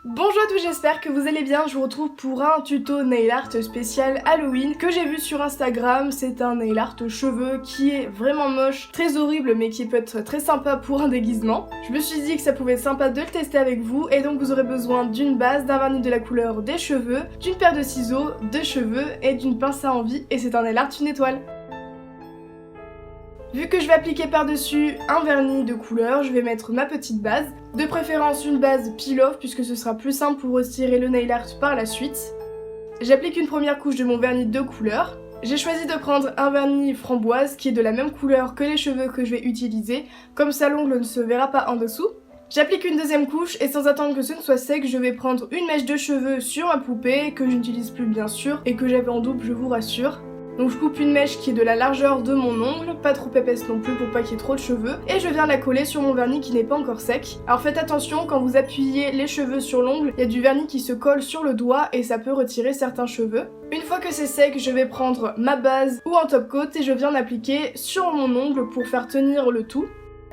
Bonjour à tous, j'espère que vous allez bien. Je vous retrouve pour un tuto nail art spécial Halloween que j'ai vu sur Instagram. C'est un nail art cheveux qui est vraiment moche, très horrible, mais qui peut être très sympa pour un déguisement. Je me suis dit que ça pouvait être sympa de le tester avec vous, et donc vous aurez besoin d'une base, d'un vernis de la couleur des cheveux, d'une paire de ciseaux, de cheveux et d'une pince à envie, et c'est un nail art une étoile. Vu que je vais appliquer par-dessus un vernis de couleur, je vais mettre ma petite base. De préférence une base peel-off puisque ce sera plus simple pour retirer le nail art par la suite. J'applique une première couche de mon vernis de couleur. J'ai choisi de prendre un vernis framboise qui est de la même couleur que les cheveux que je vais utiliser, comme ça l'ongle ne se verra pas en dessous. J'applique une deuxième couche et sans attendre que ce ne soit sec, je vais prendre une mèche de cheveux sur ma poupée, que je n'utilise plus bien sûr, et que j'avais en double, je vous rassure. Donc je coupe une mèche qui est de la largeur de mon ongle, pas trop épaisse non plus pour pas qu'il y ait trop de cheveux, et je viens la coller sur mon vernis qui n'est pas encore sec. Alors faites attention, quand vous appuyez les cheveux sur l'ongle, il y a du vernis qui se colle sur le doigt et ça peut retirer certains cheveux. Une fois que c'est sec, je vais prendre ma base ou un top coat et je viens l'appliquer sur mon ongle pour faire tenir le tout.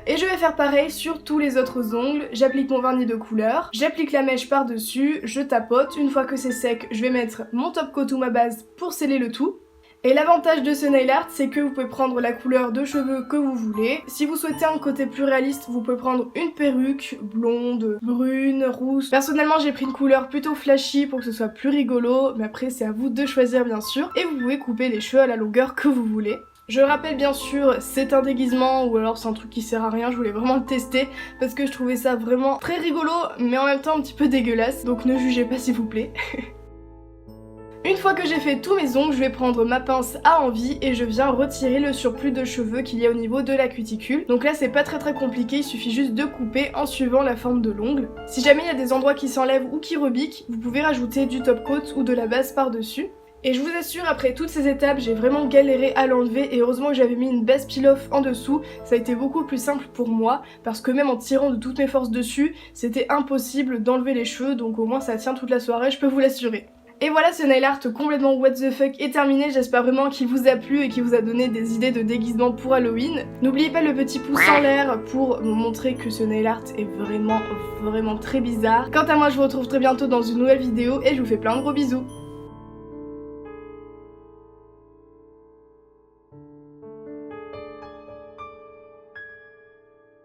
Et je vais faire pareil sur tous les autres ongles. J'applique mon vernis de couleur, j'applique la mèche par-dessus, je tapote. Une fois que c'est sec, je vais mettre mon top coat ou ma base pour sceller le tout. Et l'avantage de ce nail art, c'est que vous pouvez prendre la couleur de cheveux que vous voulez. Si vous souhaitez un côté plus réaliste, vous pouvez prendre une perruque, blonde, brune, rousse. Personnellement, j'ai pris une couleur plutôt flashy pour que ce soit plus rigolo, mais après c'est à vous de choisir bien sûr. Et vous pouvez couper les cheveux à la longueur que vous voulez. Je rappelle bien sûr, c'est un déguisement ou alors c'est un truc qui sert à rien, je voulais vraiment le tester parce que je trouvais ça vraiment très rigolo mais en même temps un petit peu dégueulasse, donc ne jugez pas s'il vous plaît. Une fois que j'ai fait tous mes ongles, je vais prendre ma pince à envie et je viens retirer le surplus de cheveux qu'il y a au niveau de la cuticule. Donc là c'est pas très compliqué, il suffit juste de couper en suivant la forme de l'ongle. Si jamais il y a des endroits qui s'enlèvent ou qui rebiquent, vous pouvez rajouter du top coat ou de la base par-dessus. Et je vous assure, après toutes ces étapes, j'ai vraiment galéré à l'enlever et heureusement que j'avais mis une base peel-off en dessous, ça a été beaucoup plus simple pour moi parce que même en tirant de toutes mes forces dessus, c'était impossible d'enlever les cheveux, donc au moins ça tient toute la soirée, je peux vous l'assurer. Et voilà, ce nail art complètement what the fuck est terminé, j'espère vraiment qu'il vous a plu et qu'il vous a donné des idées de déguisement pour Halloween. N'oubliez pas le petit pouce en l'air pour vous montrer que ce nail art est vraiment très bizarre. Quant à moi, je vous retrouve très bientôt dans une nouvelle vidéo et je vous fais plein de gros bisous.